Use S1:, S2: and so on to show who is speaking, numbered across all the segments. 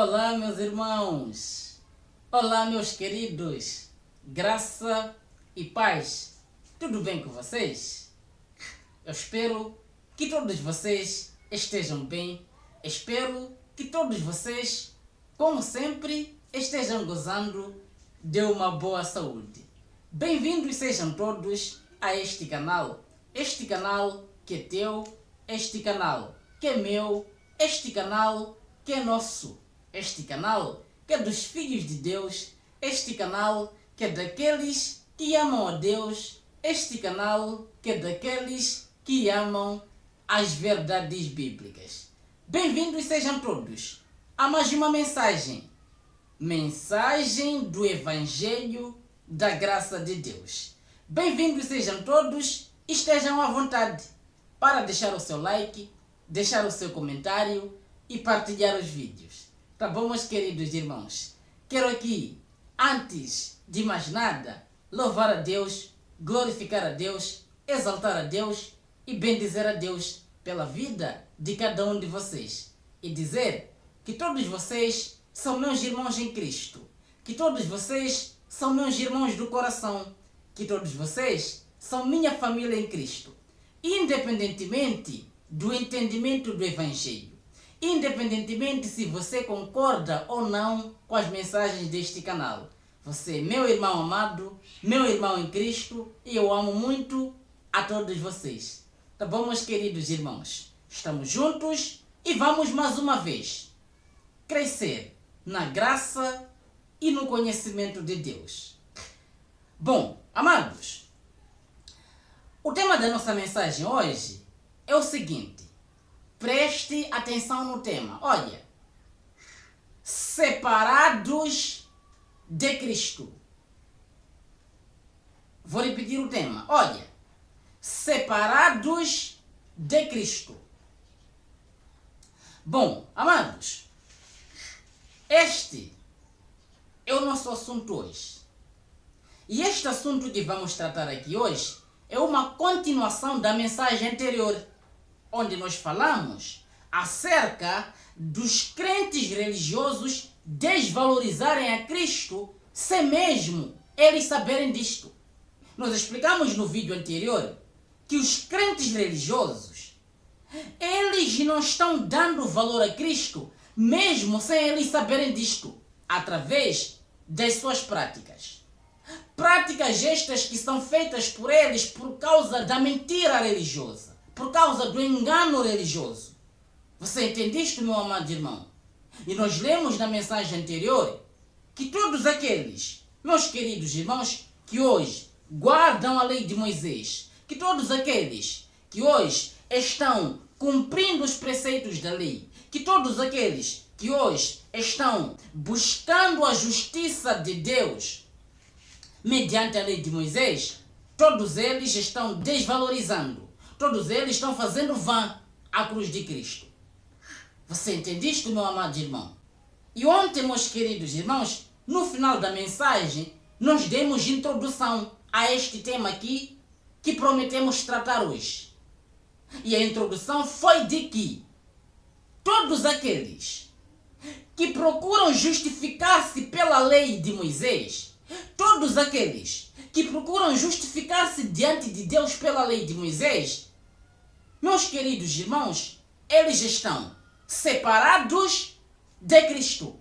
S1: Olá, meus irmãos. Olá, meus queridos. Graça e paz. Tudo bem com vocês? Eu espero que todos vocês estejam bem. Espero que todos vocês, como sempre, estejam gozando de uma boa saúde. Bem-vindos sejam todos a este canal. Este canal que é teu, este canal que é meu, este canal que é nosso, este canal que é dos filhos de Deus, este canal que é daqueles que amam a Deus, este canal que é daqueles que amam as verdades bíblicas. Bem-vindos sejam todos a mais uma mensagem do Evangelho da Graça de Deus. Bem-vindos sejam todos e estejam à vontade para deixar o seu like, deixar o seu comentário e partilhar os vídeos. Tá bom, meus queridos irmãos? Quero aqui, antes de mais nada, louvar a Deus, glorificar a Deus, exaltar a Deus e bendizer a Deus pela vida de cada um de vocês. E dizer que todos vocês são meus irmãos em Cristo. Que todos vocês são meus irmãos do coração. Que todos vocês são minha família em Cristo. Independentemente do entendimento do Evangelho. Independentemente se você concorda ou não com as mensagens deste canal. Você é meu irmão amado, meu irmão em Cristo, e eu amo muito a todos vocês. Tá bom, meus queridos irmãos? Estamos juntos e vamos mais uma vez crescer na graça e no conhecimento de Deus. Bom, amados, o tema da nossa mensagem hoje é o seguinte. Preste atenção no tema. Olha, separados de Cristo. Vou repetir o tema. Olha, separados de Cristo. Bom, amados, este é o nosso assunto hoje. E este assunto que vamos tratar aqui hoje é uma continuação da mensagem anterior, onde nós falamos acerca dos crentes religiosos desvalorizarem a Cristo sem mesmo eles saberem disto. Nós explicamos no vídeo anterior que os crentes religiosos, eles não estão dando valor a Cristo mesmo sem eles saberem disto, através das suas práticas. Práticas estas que são feitas por eles por causa da mentira religiosa, por causa do engano religioso. Você entende isto, meu amado irmão? E nós lemos na mensagem anterior que todos aqueles, meus queridos irmãos, que hoje guardam a lei de Moisés, que todos aqueles que hoje estão cumprindo os preceitos da lei, que todos aqueles que hoje estão buscando a justiça de Deus mediante a lei de Moisés, todos eles estão desvalorizando. Todos eles estão fazendo vã à cruz de Cristo. Você entende isto, meu amado irmão? E ontem, meus queridos irmãos, no final da mensagem, nós demos introdução a este tema aqui que prometemos tratar hoje. E a introdução foi de que todos aqueles que procuram justificar-se pela lei de Moisés, todos aqueles que procuram justificar-se diante de Deus pela lei de Moisés, meus queridos irmãos, eles estão separados de Cristo.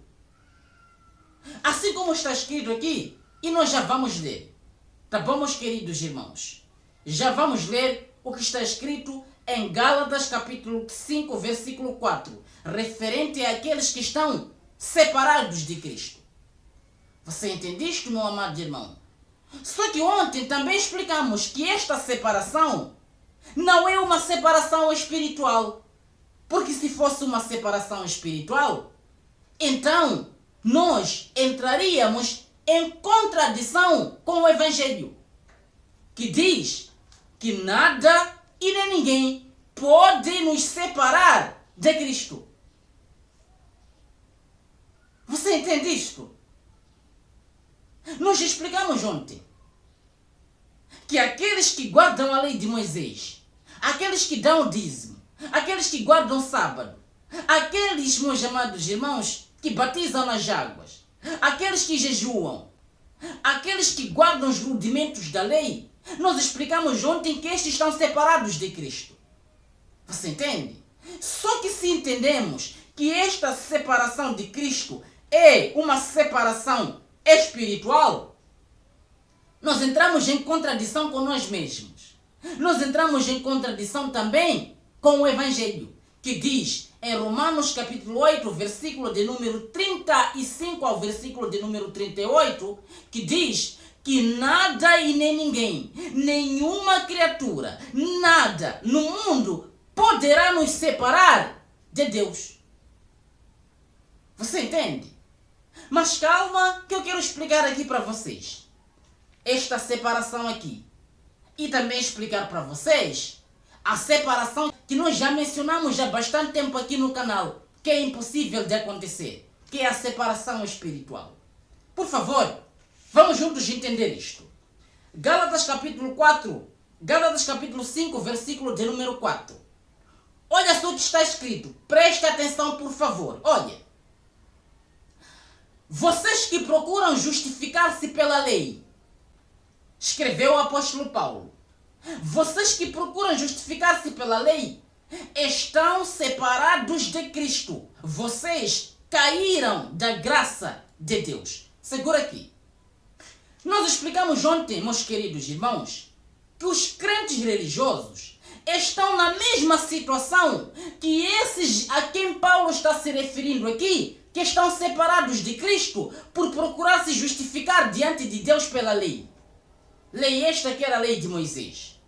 S1: Assim como está escrito aqui, e nós já vamos ler. Tá bom, meus queridos irmãos? Já vamos ler o que está escrito em Gálatas capítulo 5, versículo 4, referente àqueles que estão separados de Cristo. Você entende isto, meu amado irmão? Só que ontem também explicamos que esta separação não é uma separação espiritual. Porque se fosse uma separação espiritual, então nós entraríamos em contradição com o Evangelho, que diz que nada e nem ninguém pode nos separar de Cristo. Você entende isto? Nós explicamos ontem que aqueles que guardam a lei de Moisés, aqueles que dão o dízimo, aqueles que guardam o sábado, aqueles, meus amados irmãos, que batizam nas águas, aqueles que jejuam, aqueles que guardam os rudimentos da lei, nós explicamos ontem que estes estão separados de Cristo. Você entende? Só que se entendemos que esta separação de Cristo é uma separação espiritual, nós entramos em contradição com nós mesmos. Nós entramos em contradição também com o Evangelho, que diz em Romanos capítulo 8, versículo de número 35 ao versículo de número 38, que diz que nada e nem ninguém, nenhuma criatura, nada no mundo poderá nos separar de Deus. Você entende? Mas calma, que eu quero explicar aqui para vocês esta separação aqui. E também explicar para vocês a separação que nós já mencionamos há bastante tempo aqui no canal, que é impossível de acontecer, que é a separação espiritual. Por favor, vamos juntos entender isto. Gálatas capítulo 4, Gálatas capítulo 5, versículo de número 4. Olha só o que está escrito. Preste atenção, por favor. Olha. Vocês que procuram justificar-se pela lei, escreveu o apóstolo Paulo. Vocês que procuram justificar-se pela lei estão separados de Cristo. Vocês caíram da graça de Deus. Segura aqui. Nós explicamos ontem, meus queridos irmãos, que os crentes religiosos estão na mesma situação que esses a quem Paulo está se referindo aqui, que estão separados de Cristo por procurar se justificar diante de Deus pela lei. Lei esta que era a lei de Moisés.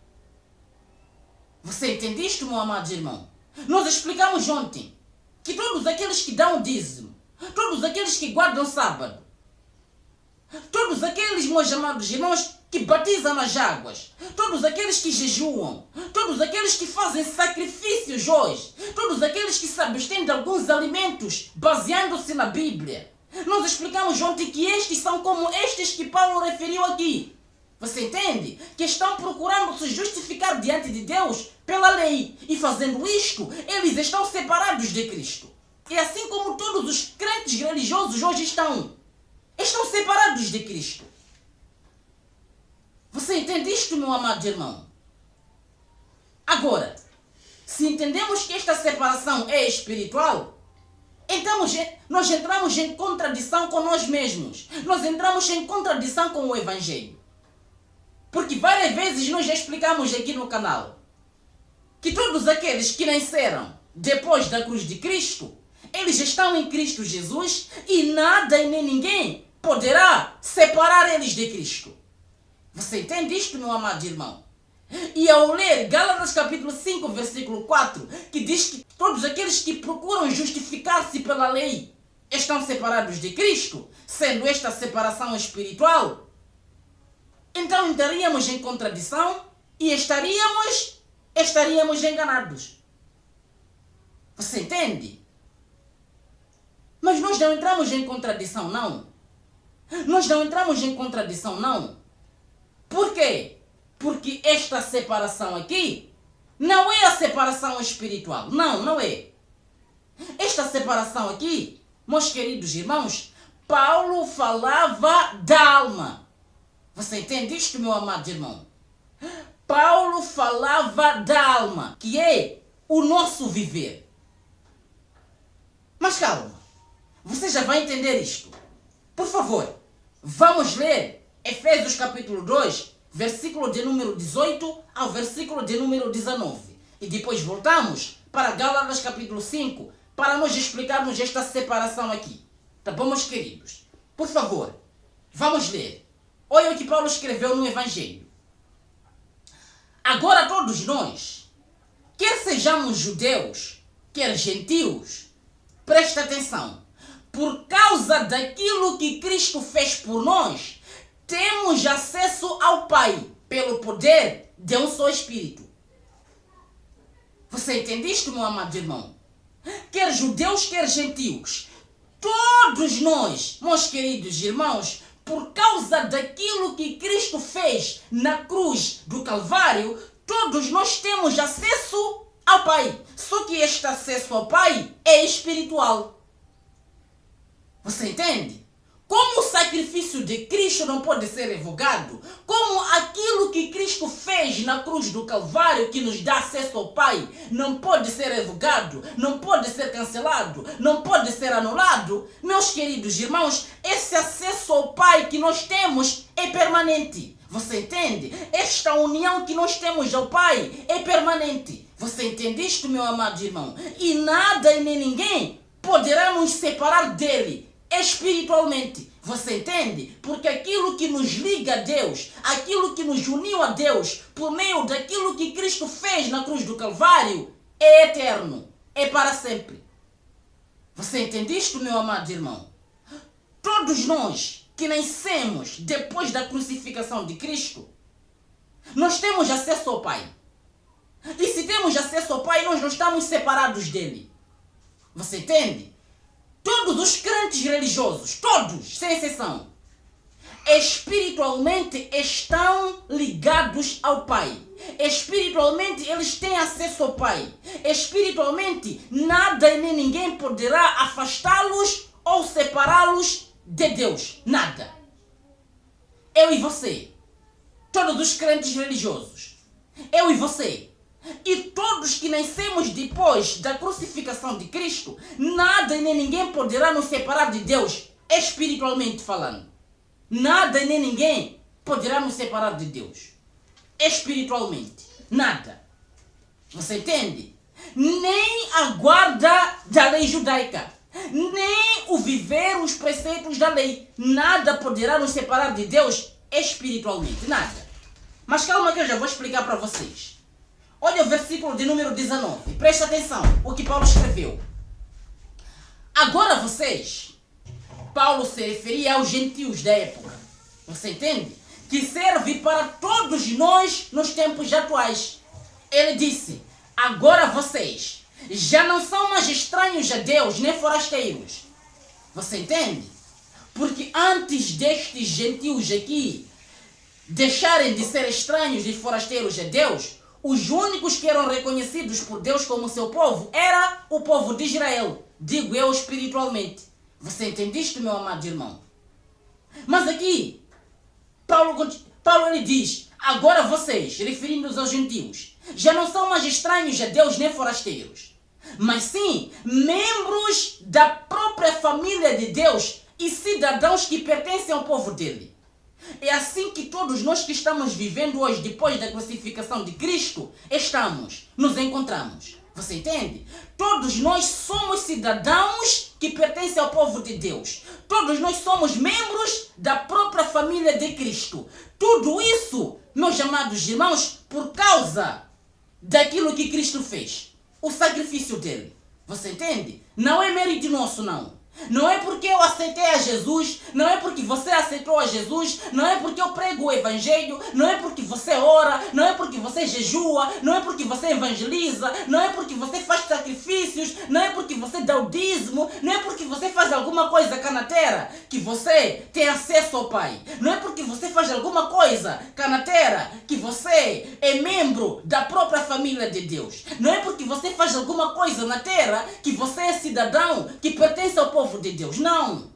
S1: Você entende isto, meu amado irmão? Nós explicamos ontem que todos aqueles que dão dízimo, todos aqueles que guardam sábado, todos aqueles, meus amados irmãos, que batizam nas águas, todos aqueles que jejuam, todos aqueles que fazem sacrifícios hoje, todos aqueles que se abstêm de alguns alimentos baseando-se na Bíblia. Nós explicamos ontem que estes são como estes que Paulo referiu aqui. Você entende? Que estão procurando se justificar diante de Deus pela lei. E fazendo isto, eles estão separados de Cristo. E assim como todos os crentes religiosos hoje estão separados de Cristo. Você entende isto, meu amado irmão? Agora, se entendemos que esta separação é espiritual, então nós entramos em contradição com nós mesmos. Nós entramos em contradição com o Evangelho. Porque várias vezes nós já explicamos aqui no canal que todos aqueles que nasceram depois da cruz de Cristo, eles estão em Cristo Jesus e nada e nem ninguém poderá separar eles de Cristo. Você entende isto, meu amado irmão? E ao ler Gálatas capítulo 5, versículo 4, que diz que todos aqueles que procuram justificar-se pela lei estão separados de Cristo, sendo esta separação espiritual, então entraríamos em contradição e estaríamos enganados. Você entende? Mas nós não entramos em contradição, não. Nós não entramos em contradição, não. Por quê? Porque esta separação aqui não é a separação espiritual. Não, não é. Esta separação aqui, meus queridos irmãos, Paulo falava da alma. Você entende isto, meu amado irmão? Paulo falava da alma, que é o nosso viver. Mas calma, você já vai entender isto. Por favor, vamos ler Efésios capítulo 2, versículo de número 18 ao versículo de número 19. E depois voltamos para Gálatas capítulo 5, para nós explicarmos esta separação aqui. Tá bom, meus queridos? Por favor, vamos ler. Olha o que Paulo escreveu no Evangelho. Agora todos nós, quer sejamos judeus, quer gentios, presta atenção, por causa daquilo que Cristo fez por nós, temos acesso ao Pai pelo poder de um só Espírito. Você entende isto, meu amado irmão? Quer judeus, quer gentios, todos nós, meus queridos irmãos, por causa daquilo que Cristo fez na cruz do Calvário, todos nós temos acesso ao Pai. Só que este acesso ao Pai é espiritual. Você entende? Como o sacrifício de Cristo não pode ser revogado, como aquilo que Cristo fez na cruz do Calvário, que nos dá acesso ao Pai, não pode ser revogado, não pode ser cancelado, não pode ser anulado, meus queridos irmãos, esse acesso ao Pai que nós temos é permanente. Você entende? Esta união que nós temos ao Pai é permanente. Você entende isto, meu amado irmão? E nada e nem ninguém poderá nos separar dele espiritualmente. Você entende? Porque aquilo que nos liga a Deus, aquilo que nos uniu a Deus, por meio daquilo que Cristo fez na cruz do Calvário, é eterno, é para sempre. Você entende isto, meu amado irmão? Todos nós que nascemos depois da crucificação de Cristo, nós temos acesso ao Pai. E se temos acesso ao Pai, nós não estamos separados dele. Você entende? Todos os crentes religiosos, todos, sem exceção, espiritualmente estão ligados ao Pai. Espiritualmente eles têm acesso ao Pai. Espiritualmente nada e nem ninguém poderá afastá-los ou separá-los de Deus. Nada. Eu e você, todos os crentes religiosos, eu e você, e todos que nascemos depois da crucificação de Cristo, nada e nem ninguém poderá nos separar de Deus, espiritualmente falando. Nada e nem ninguém poderá nos separar de Deus, espiritualmente. Nada. Você entende? Nem a guarda da lei judaica, nem o viver os preceitos da lei, nada poderá nos separar de Deus espiritualmente. Nada. Mas calma que eu já vou explicar para vocês. Olha o versículo de número 19. Presta atenção o que Paulo escreveu. Agora vocês, Paulo se referia aos gentios da época. Você entende? Que serve para todos nós nos tempos atuais. Ele disse, agora vocês já não são mais estranhos a Deus, nem forasteiros. Você entende? Porque antes destes gentios aqui deixarem de ser estranhos e forasteiros a Deus, os únicos que eram reconhecidos por Deus como seu povo era o povo de Israel. Digo eu espiritualmente. Você entende isto, meu amado irmão? Mas aqui, Paulo ele diz, agora vocês, referindo-se aos gentios, já não são mais estranhos a Deus nem forasteiros, mas sim membros da própria família de Deus e cidadãos que pertencem ao povo dele. É assim que todos nós que estamos vivendo hoje, depois da crucificação de Cristo, nos encontramos. Você entende? Todos nós somos cidadãos que pertencem ao povo de Deus. Todos nós somos membros da própria família de Cristo. Tudo isso, meus amados irmãos, por causa daquilo que Cristo fez. O sacrifício dele. Você entende? Não é mérito nosso, não. Não é porque eu aceitei a Jesus, não é porque você aceitou a Jesus, não é porque eu prego o Evangelho, não é porque você ora, não é porque você jejua, não é porque você evangeliza, não é porque você faz sacrifícios, não é porque você dá o dízimo, não é porque você faz alguma coisa cá na terra que você tem acesso ao Pai. Não é porque você faz alguma coisa cá na terra que você é membro da própria família de Deus. Não é porque você faz alguma coisa na terra que você é cidadão que pertence ao povo de Deus. Não.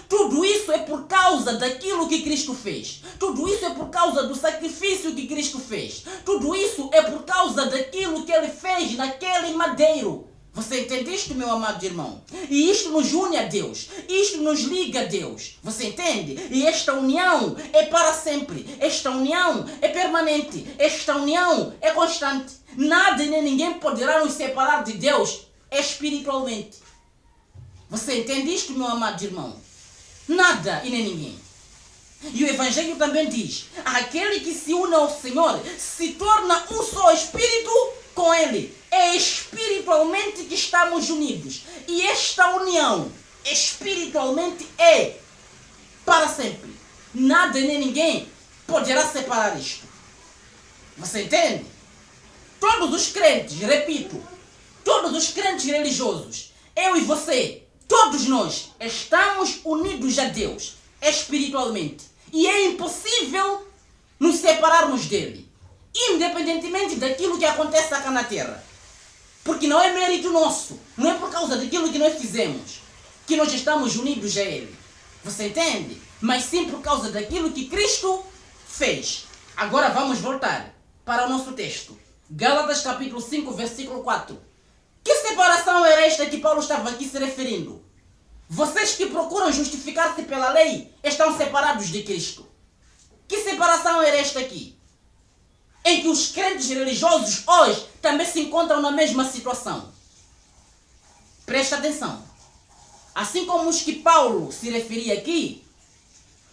S1: Tudo isso é por causa daquilo que Cristo fez. Tudo isso é por causa do sacrifício que Cristo fez. Tudo isso é por causa daquilo que ele fez naquele madeiro. Você entende isto, meu amado irmão? E isto nos une a Deus. Isto nos liga a Deus. Você entende? E esta união é para sempre. Esta união é permanente. Esta união é constante. Nada e nem ninguém poderá nos separar de Deus espiritualmente. Você entende isto, meu amado irmão? Nada e nem ninguém. E o Evangelho também diz, aquele que se une ao Senhor se torna um só espírito com Ele. É espiritualmente que estamos unidos. E esta união espiritualmente é para sempre. Nada e nem ninguém poderá separar isto. Você entende? Todos os crentes, repito, todos os crentes religiosos, eu e você, todos nós estamos unidos a Deus espiritualmente. E é impossível nos separarmos dele, independentemente daquilo que acontece aqui na terra. Porque não é mérito nosso, não é por causa daquilo que nós fizemos que nós estamos unidos a Ele. Você entende? Mas sim por causa daquilo que Cristo fez. Agora vamos voltar para o nosso texto. Gálatas capítulo 5, versículo 4. Que separação era esta que Paulo estava aqui se referindo? Vocês que procuram justificar-se pela lei estão separados de Cristo. Que separação era esta aqui? Em que os crentes religiosos hoje também se encontram na mesma situação. Presta atenção. Assim como os que Paulo se referia aqui,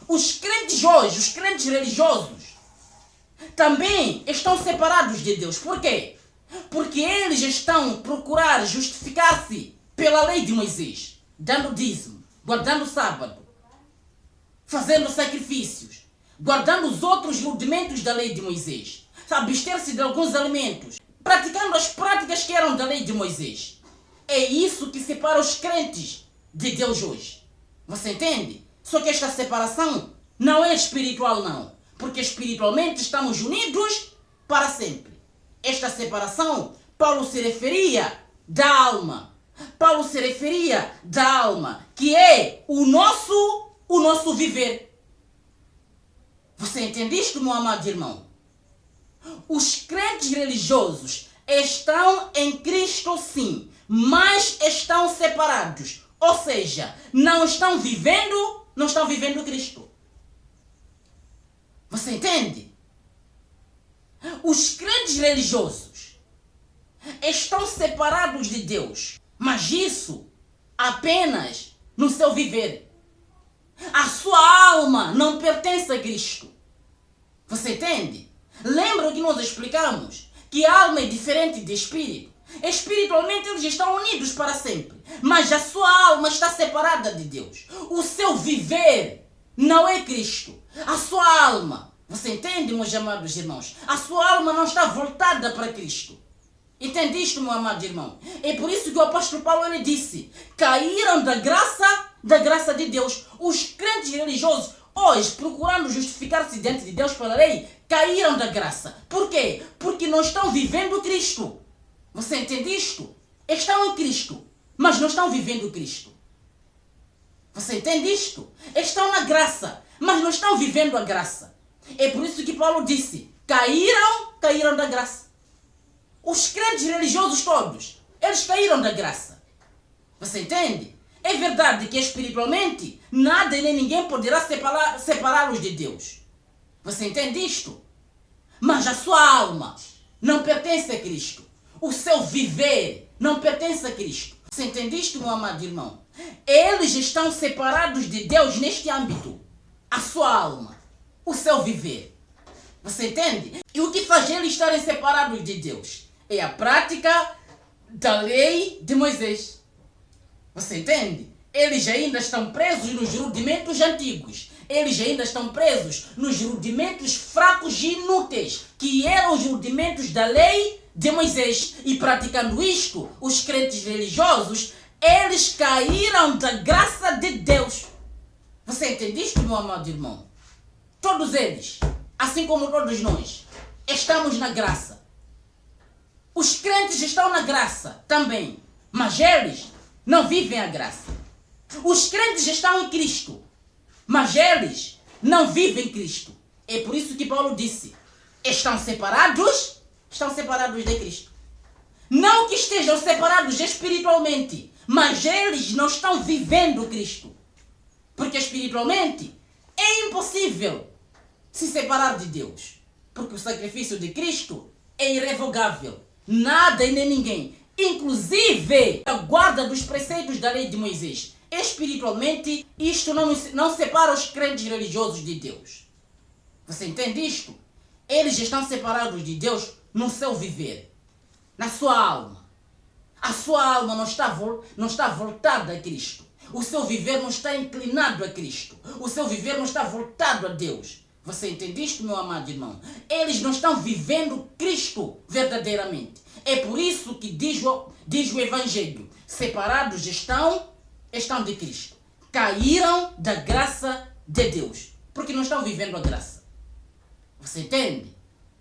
S1: os crentes hoje, os crentes religiosos, também estão separados de Deus. Por quê? Porque eles estão a procurar justificar-se pela lei de Moisés, dando dízimo, guardando o sábado, fazendo sacrifícios, guardando os outros rudimentos da lei de Moisés, abster-se de alguns alimentos, praticando as práticas que eram da lei de Moisés. É isso que separa os crentes de Deus hoje. Você entende? Só que esta separação não é espiritual, não. Porque espiritualmente estamos unidos para sempre. Esta separação, Paulo se referia da alma. Paulo se referia da alma, que é o nosso viver. Você entende isto, meu amado irmão? Os crentes religiosos estão em Cristo, sim, mas estão separados. Ou seja, não estão vivendo Cristo. Você entende? Os crentes religiosos estão separados de Deus, mas isso apenas no seu viver. A sua alma não pertence a Cristo. Você entende? Lembra que nós explicamos que a alma é diferente de espírito? Espiritualmente eles estão unidos para sempre, mas a sua alma está separada de Deus. O seu viver não é Cristo. A sua alma, você entende, meus amados irmãos? A sua alma não está voltada para Cristo. Entende isto, meu amado irmão? É por isso que o apóstolo Paulo ele disse: caíram da graça de Deus. Os crentes religiosos hoje, procurando justificar-se diante de Deus pela lei, caíram da graça. Por quê? Porque não estão vivendo Cristo. Você entende isto? Estão em Cristo, mas não estão vivendo Cristo. Você entende isto? Estão na graça, mas não estão vivendo a graça. É por isso que Paulo disse: caíram da graça. Os crentes religiosos todos, eles caíram da graça. Você entende? É verdade que espiritualmente nada e nem ninguém poderá separá-los de Deus. Você entende isto? Mas a sua alma não pertence a Cristo. O seu viver não pertence a Cristo. Você entende isto, meu amado irmão? Eles estão separados de Deus neste âmbito. A sua alma, o seu viver. Você entende? E o que faz eles estarem separados de Deus? É a prática da lei de Moisés. Você entende? Eles ainda estão presos nos rudimentos antigos. Eles ainda estão presos nos rudimentos fracos e inúteis, que eram os rudimentos da lei de Moisés. E praticando isto, os crentes religiosos, eles caíram da graça de Deus. Você entende isto, meu amado irmão? Todos eles, assim como todos nós, estamos na graça. Os crentes estão na graça também, mas eles não vivem a graça. Os crentes estão em Cristo, mas eles não vivem Cristo. É por isso que Paulo disse: estão separados de Cristo. Não que estejam separados espiritualmente, mas eles não estão vivendo Cristo. Porque espiritualmente é impossível se separar de Deus. Porque o sacrifício de Cristo é irrevogável. Nada e nem ninguém, inclusive a guarda dos preceitos da lei de Moisés. Espiritualmente, isto não separa os crentes religiosos de Deus. Você entende isto? Eles estão separados de Deus no seu viver, na sua alma. A sua alma não está voltada a Cristo. O seu viver não está inclinado a Cristo. O seu viver não está voltado a Deus. Você entende isto, meu amado irmão? Eles não estão vivendo Cristo verdadeiramente. É por isso que diz o Evangelho: separados estão de Cristo. Caíram da graça de Deus. Porque não estão vivendo a graça. Você entende?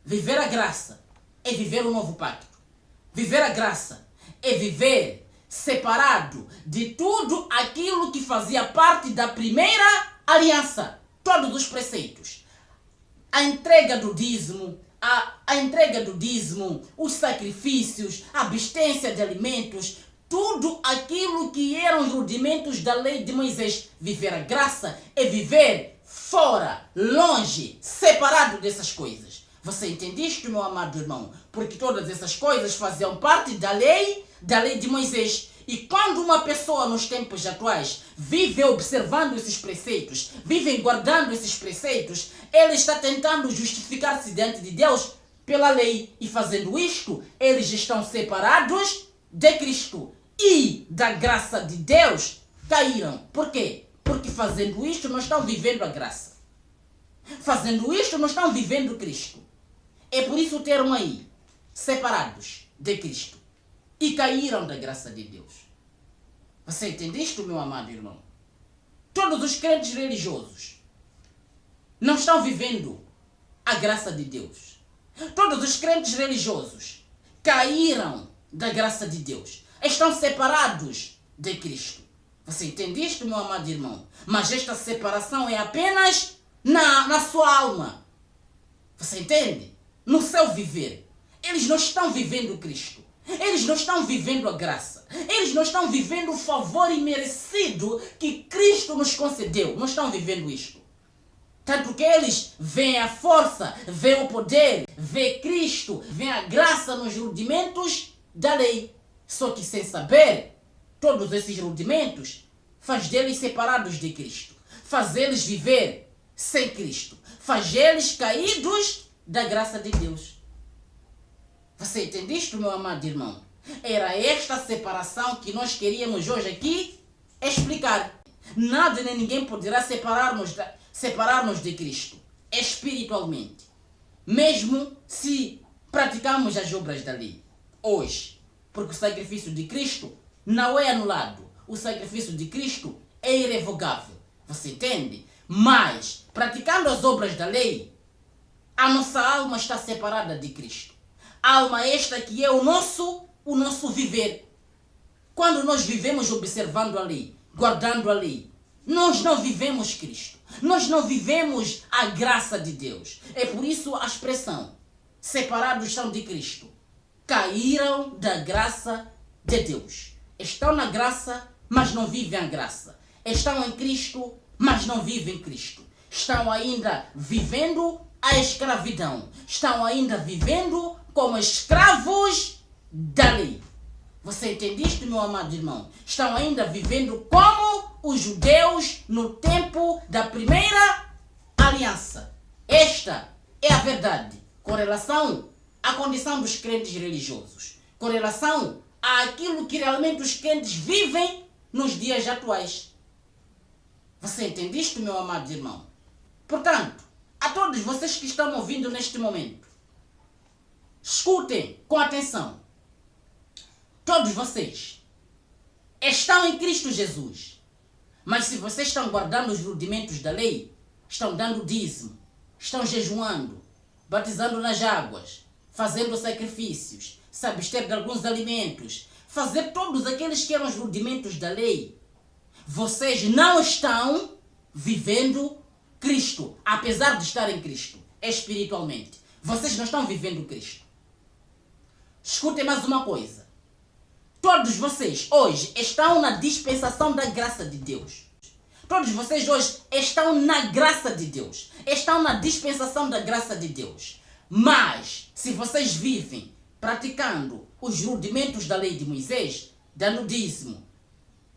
S1: Viver a graça é viver o novo pacto. Viver a graça é viver separado de tudo aquilo fazia parte da primeira aliança. Todos os preceitos. A entrega do dízimo, a entrega do dízimo, os sacrifícios, a abstência de alimentos, tudo aquilo que eram os rudimentos da lei de Moisés. Viver a graça é viver fora, longe, separado dessas coisas. Você entende isto, meu amado irmão? Porque todas essas coisas faziam parte da lei de Moisés. E quando uma pessoa nos tempos atuais vive observando esses preceitos, vive guardando esses preceitos, ele está tentando justificar-se diante de Deus pela lei. E fazendo isto, eles estão separados de Cristo e da graça de Deus caíram. Por quê? Porque fazendo isto não estão vivendo a graça. Fazendo isto não estão vivendo Cristo. É por isso o termo aí, separados de Cristo e caíram da graça de Deus. Você entende isto, meu amado irmão? Todos os crentes religiosos não estão vivendo a graça de Deus. Todos os crentes religiosos caíram da graça de Deus. Estão separados de Cristo. Você entende isto, meu amado irmão? Mas esta separação é apenas na sua alma. Você entende? No seu viver. Eles não estão vivendo Cristo. Eles não estão vivendo a graça. Eles não estão vivendo o favor imerecido que Cristo nos concedeu. Não estão vivendo isto. Tanto que eles veem a força, veem o poder, veem Cristo, veem a graça nos rudimentos da lei. Só que sem saber, todos esses rudimentos faz deles separados de Cristo. Faz eles viver sem Cristo. Faz eles caídos da graça de Deus. Você entende isto, meu amado irmão? Era esta separação que nós queríamos hoje aqui explicar. Nada nem ninguém poderá separar-nos de Cristo espiritualmente. Mesmo se praticamos as obras da lei hoje. Porque o sacrifício de Cristo não é anulado. O sacrifício de Cristo é irrevogável. Você entende? Mas, praticando as obras da lei, a nossa alma está separada de Cristo. A alma esta que é o nosso viver. Quando nós vivemos observando a lei, guardando a lei, nós não vivemos Cristo. Nós não vivemos a graça de Deus. É por isso a expressão, separados são de Cristo. Caíram da graça de Deus. Estão na graça, mas não vivem a graça. Estão em Cristo, mas não vivem Cristo. Estão ainda vivendo a escravidão. Estão ainda vivendo como escravos da lei. Você entende isto, meu amado irmão? Estão ainda vivendo como os judeus no tempo da primeira aliança. Esta é a verdade com relação à condição dos crentes religiosos. Com relação àquilo que realmente os crentes vivem nos dias atuais. Você entende isto, meu amado irmão? Portanto, a todos vocês que estão ouvindo neste momento, escutem com atenção. Todos vocês estão em Cristo Jesus. Mas se vocês estão guardando os rudimentos da lei, estão dando dízimo, estão jejuando, batizando nas águas, fazendo sacrifícios, se abster de alguns alimentos, fazer todos aqueles que eram os rudimentos da lei, vocês não estão vivendo Cristo, apesar de estar em Cristo, espiritualmente. Vocês não estão vivendo Cristo. Escutem mais uma coisa. Todos vocês hoje estão na dispensação da graça de Deus. Todos vocês hoje estão na graça de Deus. Estão na dispensação da graça de Deus. Mas, se vocês vivem praticando os rudimentos da lei de Moisés, dando dízimo,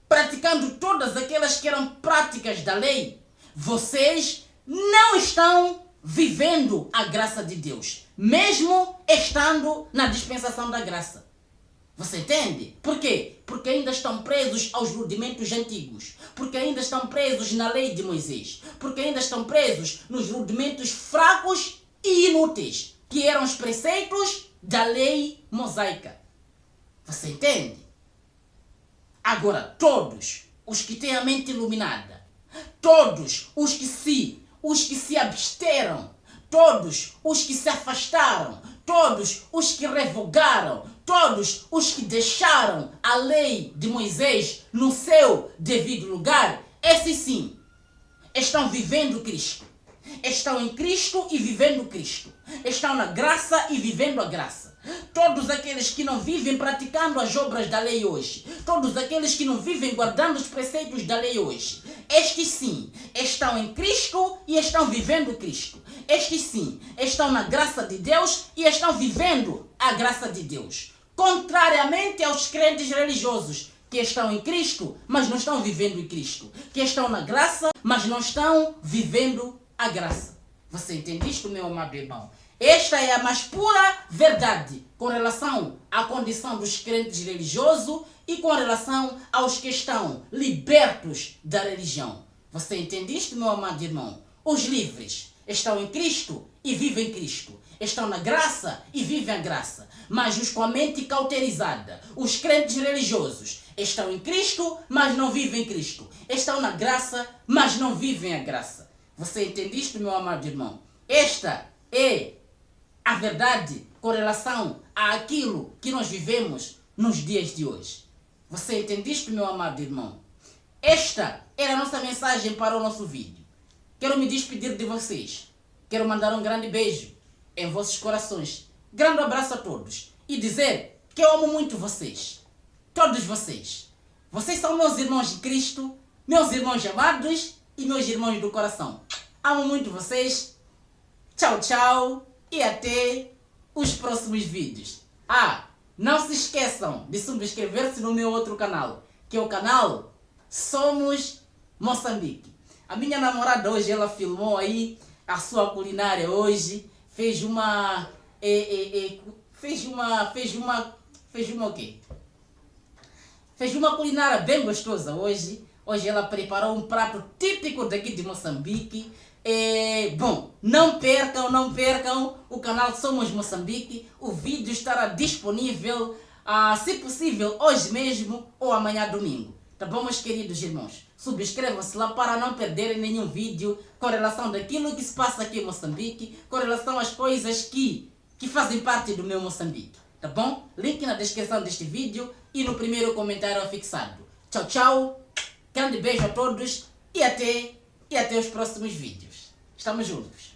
S1: praticando todas aquelas que eram práticas da lei, vocês não estão vivendo a graça de Deus, mesmo estando na dispensação da graça. Você entende? Por quê? Porque ainda estão presos aos rudimentos antigos. Porque ainda estão presos na lei de Moisés. Porque ainda estão presos nos rudimentos fracos e inúteis, que eram os preceitos da lei mosaica. Você entende? Agora, todos os que têm a mente iluminada, todos os que se absteram, todos os que se afastaram, todos os que revogaram, todos os que deixaram a lei de Moisés no seu devido lugar, esses sim estão vivendo Cristo. Estão em Cristo e vivendo Cristo. Estão na graça e vivendo a graça. Todos aqueles que não vivem praticando as obras da lei hoje, todos aqueles que não vivem guardando os preceitos da lei hoje, estes sim estão em Cristo e estão vivendo Cristo. Estes sim estão na graça de Deus e estão vivendo a graça de Deus. Contrariamente aos crentes religiosos que estão em Cristo, mas não estão vivendo em Cristo. Que estão na graça, mas não estão vivendo a graça. Você entende isto, meu amado irmão? Esta é a mais pura verdade com relação à condição dos crentes religiosos e com relação aos que estão libertos da religião. Você entende isto, meu amado irmão? Os livres estão em Cristo e vivem Cristo. Estão na graça e vivem a graça. Mas os com a mente cauterizada, os crentes religiosos, estão em Cristo, mas não vivem Cristo. Estão na graça, mas não vivem a graça. Você entende isto, meu amado irmão? Esta é a verdade com relação àquilo que nós vivemos nos dias de hoje. Você entende isto, meu amado irmão? Esta era a nossa mensagem para o nosso vídeo. Quero me despedir de vocês. Quero mandar um grande beijo em vossos corações. Grande abraço a todos. E dizer que eu amo muito vocês. Todos vocês. Vocês são meus irmãos de Cristo, meus irmãos amados e meus irmãos do coração. Amo muito vocês. Tchau, tchau. E até os próximos vídeos. Não se esqueçam de subscrever-se no meu outro canal, que é o canal Somos Moçambique. A minha namorada hoje, ela filmou aí a sua culinária hoje. Fez uma o quê? Fez uma culinária bem gostosa hoje. Hoje ela preparou um prato típico daqui de Moçambique. Bom, não percam o canal Somos Moçambique. O vídeo estará disponível, se possível, hoje mesmo ou amanhã domingo. Tá bom, meus queridos irmãos? Subscrevam-se lá para não perderem nenhum vídeo com relação daquilo que se passa aqui em Moçambique, com relação às coisas que fazem parte do meu Moçambique. Tá bom? Link na descrição deste vídeo e no primeiro comentário afixado. Tchau, tchau. Grande beijo a todos e até os próximos vídeos. Estamos juntos.